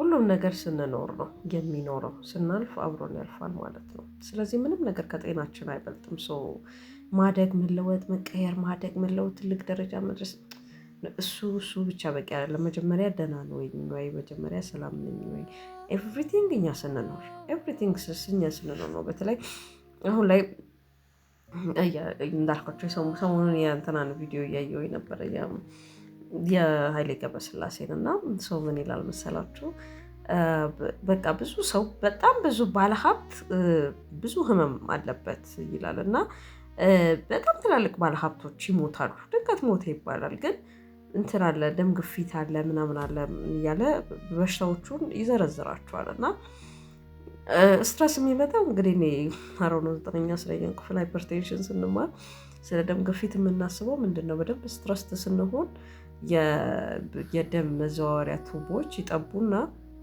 ሁሉም ነገር ስንኖር ነው የሚኖረው ስናልፍ አብሮን ያልፋል ማለት ነው ስለዚህ ምንም ነገር ከጤናችን አይበልጥም ማደግ መለወጥ መቀየር ማደግ መለወጥ ትልቅ ደረጃ መድረስ እሱ ብቻ በቂ አይደለም መጀመሪያ ደህና ነው ወይ መጀመሪያ ሰላም ነኝ ወይ ኤቭሪቲንግ እኛ ስንኖር ኤቭሪቲንግ እኛ ስንኖር ነው በተለይ አሁን ላይ እንዳልኳቸው ሰሞኑን የእንትናን ቪዲዮ እያየሁኝ ነበር የኃይሌ ገብረስላሴን እና ሰው ምን ይላል መሰላችሁ በቃ ብዙ ሰው በጣም ብዙ ባለሀብት ብዙ ህመም አለበት ይላል እና በጣም ትላልቅ ባለሀብቶች ይሞታሉ ድንገት ሞተ ይባላል ግን እንትን አለ ደም ግፊት አለ ምናምን አለ እያለ በሽታዎቹን ይዘረዝራቸዋል እና ስትረስ የሚመጣው እንግዲህ እኔ አሮን 9ኛ 10ኛ ክፍል ሃይፐርቴንሽን ስንማር ስለ ደም ግፊት የምናስበው ምንድነው በደንብ ስትረስ ስንሆን የደም መዘዋወሪያ ቱቦች ይጠቡና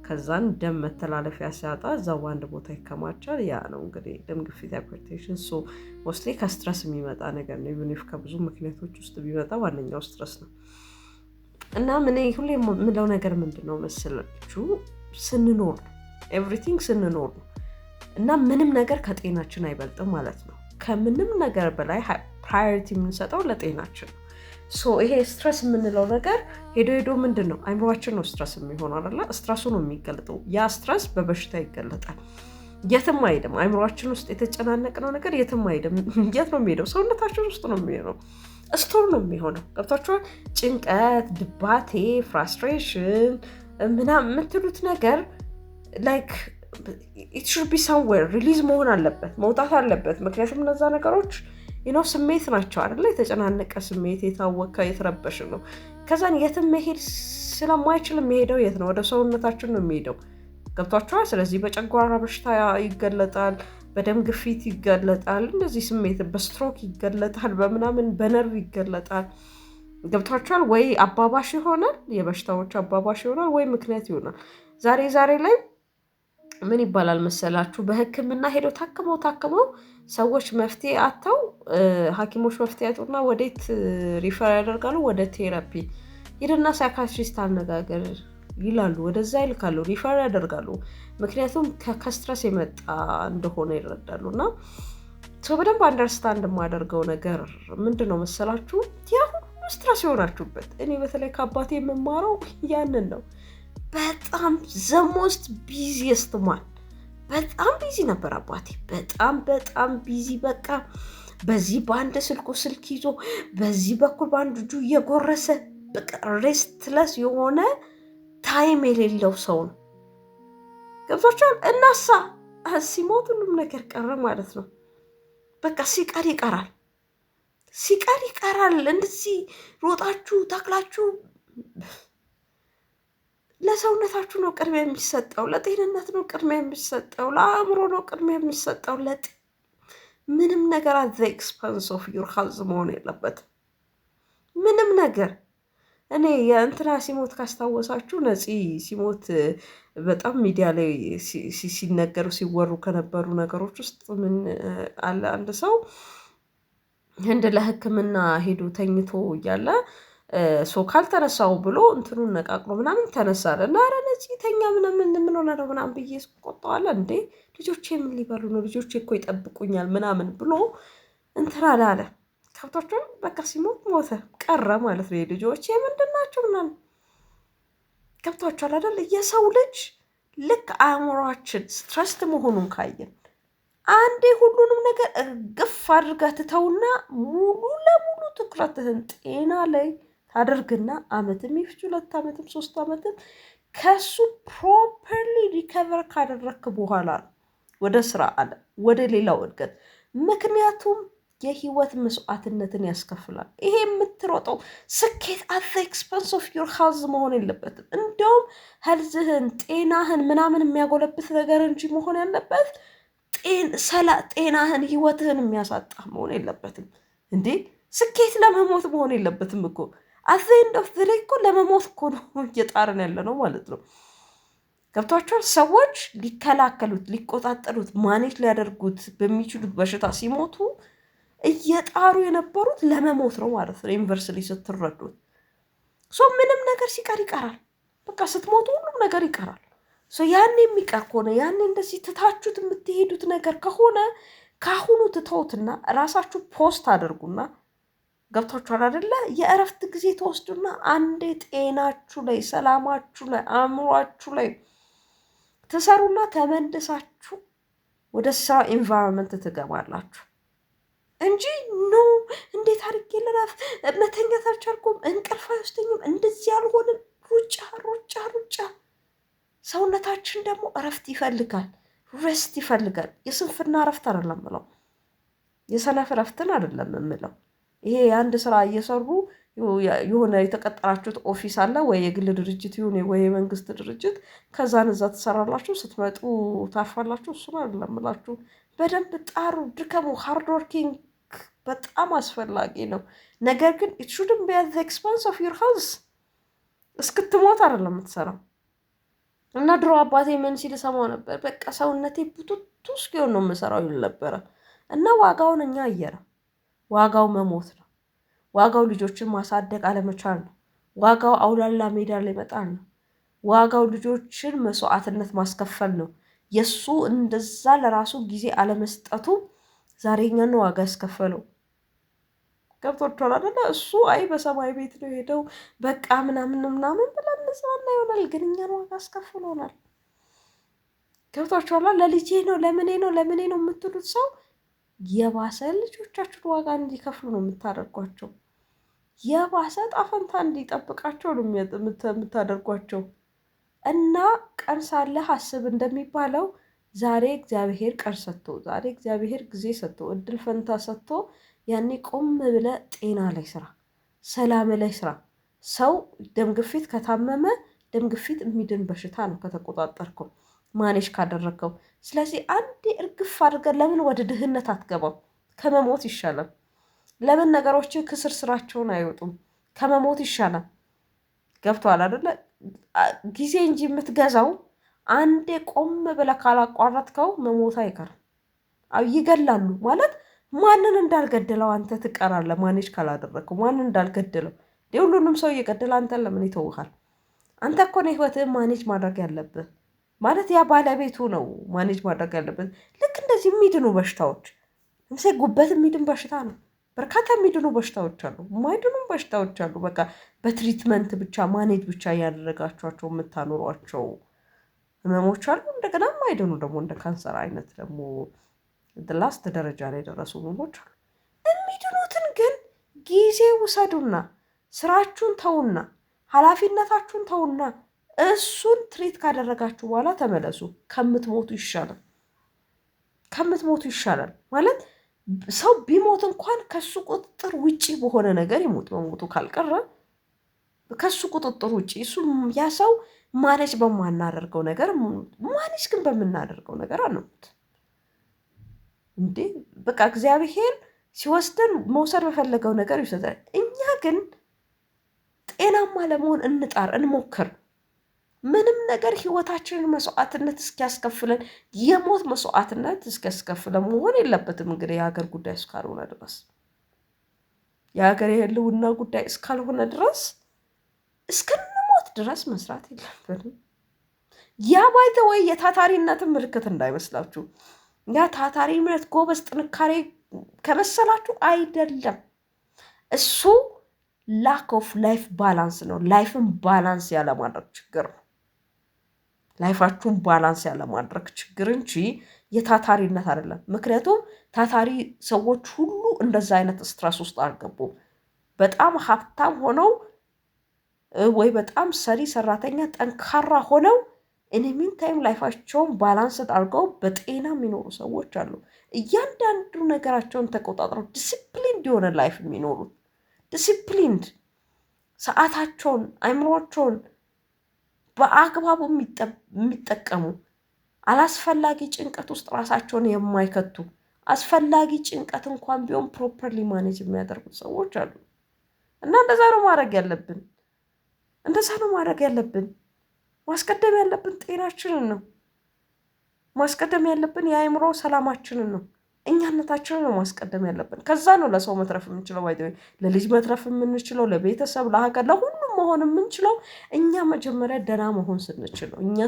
ከዛን ደም መተላለፊያ ሲያጣ እዛው አንድ ቦታ ይከማቻል ያ ነው እንግዲህ ደም ግፊት ሃይፐርቴንሽን ሞስትሊ ከስትረስ የሚመጣ ነገር ነው ኢቭን ኢፍ ከብዙ ምክንያቶች ውስጥ ቢመጣ ዋነኛው ስትረስ ነው እና ምን ሁሌ የምለው ነገር ምንድነው መሰላችሁ ስንኖር ኤቭሪቲንግ ስንኖር ነው እና ምንም ነገር ከጤናችን አይበልጥም ማለት ነው ከምንም ነገር በላይ ፕራዮሪቲ የምንሰጠው ለጤናችን ነው ይሄ ስትረስ የምንለው ነገር ሄዶ ምንድነው አይምሮአችን ነው ስትረስ የሚሆነው አይደለ ስትረሱ ነው የሚገለጠው ያ ስትረስ በበሽታ ይገለጣል የትም አይደም አይምሮአችን ውስጥ የተጨናነቀው ነገር የትም አይደም የት ነው የሚሄደው ሰውነታችን ውስጥ ነው የሚሄደው ስቶር ነው የሚሆነው ገብታችኋል ጭንቀት ድባቴ ፍራስትሬሽን ምናምን የምትሉት ነገር like it should be somewhere ሪሊዝ መሆን አለበት መውጣት አለበት ምክንያቱም እነዛ ነገሮች ስሜት ናቸው አይደል የተጨናነቀ ስሜት የታወከ የተረበሽ ነው ከዛን የትም መሄድ ስለማይችል የሚሄደው የት ነው ወደ ሰውነታችን ነው የሚሄደው ገብታችኋል ስለዚህ በጨጓራ በሽታ ይገለጣል በደም ግፊት ይገለጣል እንደዚህ ስሜት በስትሮክ ይገለጣል በምናምን በነርቭ ይገለጣል ገብታችኋል ወይ አባባሽ ይሆናል የበሽታዎች አባባሽ ይሆናል ወይ ምክንያት ይሆናል ዛሬ ላይ ምን ይባላል መሰላችሁ በህክምና ሄደው ታከመው ሰዎች መፍትሄ አጥተው ሐኪሞች መፍትሄ አጥተውና ወዴት ሪፈር ያደርጋሉ ወደ ቴራፒ ሄደና ሳይካትሪስት አነጋገር ይላሉ ወደዛ ይልካሉ ሪፈር ያደርጋሉ ምክንያቱም ከስትረስ የመጣ እንደሆነ ይረዳሉና በደንብ አንደርስታንድ የማደርገው ነገር ምንድነው መሰላችሁ ያ ስትረስ ይሆናችሁበት እኔ በተለይ ከአባቴ የምማረው ያንን ነው በጣም the most busiest man በጣም ቢዚ ነበር አባቴ በጣም ቢዚ በቃ በዚህ በአንድ ስልክ ይዞ በዚህ በኩል በአንድ እጁ እየጎረሰ በቃ ሬስትለስ የሆነ ታይም የሌለው ሰው ነው ገብቶቻል እናሳ ሲሞት ሁሉም ነገር ቀረ ማለት ነው በቃ ሲቀር ይቀራል እንደዚህ ሮጣችሁ ታክላችሁ ለሰውነታችሁ ነው ቅድሚያ የሚሰጠው ለጤንነት ነው ቅድሚያ የሚሰጠው ለአእምሮ ነው ቅድሚያ የሚሰጠው ምንም ነገር at the expense of your health መሆን የለበትም ምንም ነገር እኔ የእንትና ሲሞት ካስታወሳችሁ ነፂ ሲሞት በጣም ሚዲያ ላይ ሲነገሩ ሲወሩ ከነበሩ ነገሮች ውስጥ ምን አለ አንድ ሰው ህንድ ለህክምና ሄዶ ተኝቶ እያለ ካልተነሳው ብሎ እንትኑን ነቃቅሎ ምናምን ተነሳለ እና አረ ነዚህ ተኛ ምን ሆነ ነው ምናምን ብዬ ቆጣዋለ እንዴ ልጆቼ ምን ሊበሉ ነው ልጆቼ እኮ ይጠብቁኛል ምናምን ብሎ እንትራላለ ከብቶቹን በቃ ሲሞት ሞተ ቀረ ማለት ነው ልጆቼ ምንድናቸው ምናምን ከብቶቹ አይደል የሰው ልጅ ልክ አእምሮአችን ስትረስት መሆኑን ካየን አንዴ ሁሉንም ነገር ግፍ አድርጋ ትተውና ሙሉ ለሙሉ ትኩረትህን ጤና ላይ ታደርግና አመትም ይፍጁ 2 አመትም 3 አመትም ከሱ ፕሮፐርሊ ሪከቨር ካደረክ በኋላ ወደ ስራ አለ ወደ ሌላው እድገት ምክንያቱም የህይወት መስዋዕትነትን ያስከፍላል ይሄ የምትሮጠው ስኬት at the expense of your health መሆን የለበትም እንደውም ሄልዝህን ጤናህን ምናምን የሚያጎለብት ነገር እንጂ መሆን ያለበት ጤናህን ህይወትህን የሚያሳጣ መሆን የለበትም እንዴ ስኬት ለመሞት መሆን የለበትም እኮ at the end of the day እኮ ለመሞት እኮ ነው እየጣርን ያለ ነው ማለት ነው ገብቷቸዋል ሰዎች ሊከላከሉት ሊቆጣጠሩት ማኔጅ ሊያደርጉት በሚችሉት በሽታ ሲሞቱ እየጣሩ የነበሩት ለመሞት ነው ማለት ነው ዩኒቨርሲቲ ስትረዱት ምንም ነገር ሲቀር ይቀራል በቃ ስትሞቱ ሁሉም ነገር ይቀራል ያኔ የሚቀር ከሆነ ያኔ እንደዚህ ትታችሁት የምትሄዱት ነገር ከሆነ ካሁኑ ትተውትና ራሳችሁ ፖስት አድርጉና ገብቷችኋል አይደለ? የእረፍት ጊዜ ተወስዱና አንዴ ጤናችሁ ላይ፣ ሰላማችሁ ላይ፣ አእምሯችሁ ላይ ትሰሩና ተመልሳችሁ ወደ ስራ ኢንቫይሮንመንት ትገባላችሁ እንጂ ኖ እንዴት አድርጌ ልረፍ፣ መተኛት አልቻልኩም፣ እንቅልፍ አይወስደኝም፣ እንደዚህ አልሆንም፣ ሩጫ ሩጫ ሩጫ። ሰውነታችን ደግሞ እረፍት ይፈልጋል፣ ረስት ይፈልጋል። የስንፍና እረፍት አይደለም ምለው፣ የሰነፍ እረፍትን አይደለም የምለው። ይሄ የአንድ ስራ እየሰሩ የሆነ የተቀጠራችሁት ኦፊስ አለ ወይ የግል ድርጅት ይሁን ወይ የመንግስት ድርጅት፣ ከዛን እዛ ትሰራላችሁ፣ ስትመጡ ታርፋላችሁ። እሱን አይደለም እምላችሁ። በደንብ ጣሩ፣ ድከሙ። ሃርድ ወርኪንግ በጣም አስፈላጊ ነው። ነገር ግን ኢት ሹድንት ቢ አት ዘ ኤክስፐንስ ኦፍ ዩር ሄልዝ። እስክትሞት አይደለም የምትሰራው። እና ድሮ አባቴ ምን ሲል ሰማው ነበር፣ በቃ ሰውነቴ ቡቱቱ እስኪሆን ነው የምሰራው ይል ነበረ። እና ዋጋውን እኛ አየረ። ዋጋው መሞት ነው። ዋጋው ልጆችን ማሳደግ አለመቻል ነው። ዋጋው አውላላ ሜዳ ላይ መጣል ነው። ዋጋው ልጆችን መስዋዕትነት ማስከፈል ነው። የሱ እንደዛ ለራሱ ጊዜ አለመስጠቱ ዛሬ እኛን ዋጋ ያስከፈለው። ገብቶሻል አይደለ? እሱ አይ በሰማይ ቤት ነው ሄደው በቃ ምናምን ምናምን ብለን ንጽህና ይሆናል፣ ግን እኛን ዋጋ አስከፍሎናል። ገብቶሻል? ለልጄ ነው ለምኔ ነው ለምኔ ነው የምትሉት ሰው የባሰ ልጆቻችሁን ዋጋ እንዲከፍሉ ነው የምታደርጓቸው። የባሰ ጣፈንታ እንዲጠብቃቸው ነው የምታደርጓቸው። እና ቀን ሳለህ አስብ እንደሚባለው ዛሬ እግዚአብሔር ቀን ሰጥቶ፣ ዛሬ እግዚአብሔር ጊዜ ሰጥቶ፣ እድል ፈንታ ሰጥቶ ያኔ ቆም ብለ ጤና ላይ ስራ፣ ሰላም ላይ ስራ። ሰው ደም ግፊት ከታመመ ደም ግፊት የሚድን በሽታ ነው ከተቆጣጠርከው፣ ማኔሽ ካደረግከው። ስለዚህ አንዴ እርግፍ አድርገን ለምን ወደ ድህነት አትገባም? ከመሞት ይሻላል። ለምን ነገሮች ክስር ስራቸውን አይወጡም? ከመሞት ይሻላል። ገብቶሃል አይደለ? ጊዜ እንጂ የምትገዛው አንዴ ቆም ብለህ ካላቋረጥከው መሞት አይቀርም። ይገላሉ ማለት ማንን እንዳልገደለው አንተ ትቀራለህ። ማኔጅ ካላደረግከው ማንን እንዳልገደለው ሁሉንም ሰው እየገደለ አንተን ለምን ይተውሃል? አንተ እኮ ነው ህይወትህን ማኔጅ ማድረግ ያለብህ። ማለት ያ ባለቤቱ ነው ማኔጅ ማድረግ ያለብህ። ልክ እንደዚህ የሚድኑ በሽታዎች ለምሳሌ ጉበት የሚድን በሽታ ነው። በርካታ የሚድኑ በሽታዎች አሉ፣ የማይድኑ በሽታዎች አሉ። በቃ በትሪትመንት ብቻ ማኔጅ ብቻ እያደረጋቸዋቸው የምታኖሯቸው ህመሞች አሉ። እንደገና የማይድኑ ደግሞ እንደ ካንሰር አይነት ደግሞ ላስት ደረጃ ላይ የደረሱ ህመሞች አሉ። የሚድኑትን ግን ጊዜ ውሰዱና ስራችሁን ተውና ኃላፊነታችሁን ተውና እሱን ትሪት ካደረጋችሁ በኋላ ተመለሱ። ከምትሞቱ ይሻላል፣ ከምትሞቱ ይሻላል። ማለት ሰው ቢሞት እንኳን ከሱ ቁጥጥር ውጪ በሆነ ነገር ይሞት። መሞቱ ካልቀረ ከሱ ቁጥጥር ውጪ እሱ ያ ሰው ማኔጅ በማናደርገው ነገር ማኔጅ ግን በምናደርገው ነገር አንሞት እንዴ። በቃ እግዚአብሔር ሲወስደን መውሰድ በፈለገው ነገር ይወስዳል። እኛ ግን ጤናማ ለመሆን እንጣር፣ እንሞክር። ምንም ነገር ህይወታችንን መስዋዕትነት እስኪያስከፍለን የሞት መስዋዕትነት እስኪያስከፍለን መሆን የለበትም። እንግዲህ የሀገር ጉዳይ እስካልሆነ ድረስ የሀገር የህልውና ጉዳይ እስካልሆነ ድረስ እስክንሞት ድረስ መስራት የለብንም። ያ ባይተ ወይ የታታሪነትን ምልክት እንዳይመስላችሁ። ያ ታታሪነት ጎበዝ ጥንካሬ ከመሰላችሁ አይደለም። እሱ ላክ ኦፍ ላይፍ ባላንስ ነው። ላይፍን ባላንስ ያለማድረግ ችግር ነው። ላይፋችሁን ባላንስ ያለማድረግ ችግር እንጂ የታታሪነት አይደለም። ምክንያቱም ታታሪ ሰዎች ሁሉ እንደዛ አይነት ስትረስ ውስጥ አልገቡም። በጣም ሀብታም ሆነው ወይ በጣም ሰሪ ሰራተኛ ጠንካራ ሆነው ኢንሚን ታይም ላይፋቸውን ባላንስ አድርገው በጤና የሚኖሩ ሰዎች አሉ። እያንዳንዱ ነገራቸውን ተቆጣጥረው ዲሲፕሊንድ የሆነ ላይፍ የሚኖሩት ዲሲፕሊንድ ሰዓታቸውን አይምሮቸውን በአግባቡ የሚጠቀሙ አላስፈላጊ ጭንቀት ውስጥ ራሳቸውን የማይከቱ አስፈላጊ ጭንቀት እንኳን ቢሆን ፕሮፐርሊ ማኔጅ የሚያደርጉት ሰዎች አሉ። እና እንደዛ ነው ማድረግ ያለብን። እንደዛ ነው ማድረግ ያለብን። ማስቀደም ያለብን ጤናችንን ነው። ማስቀደም ያለብን የአእምሮ ሰላማችንን ነው። እኛነታችንን ነው ማስቀደም ያለብን። ከዛ ነው ለሰው መትረፍ የምንችለው፣ ለልጅ መትረፍ የምንችለው፣ ለቤተሰብ፣ ለሀገር፣ ለሁሉም መሆን የምንችለው እኛ መጀመሪያ ደህና መሆን ስንችል ነው። እኛ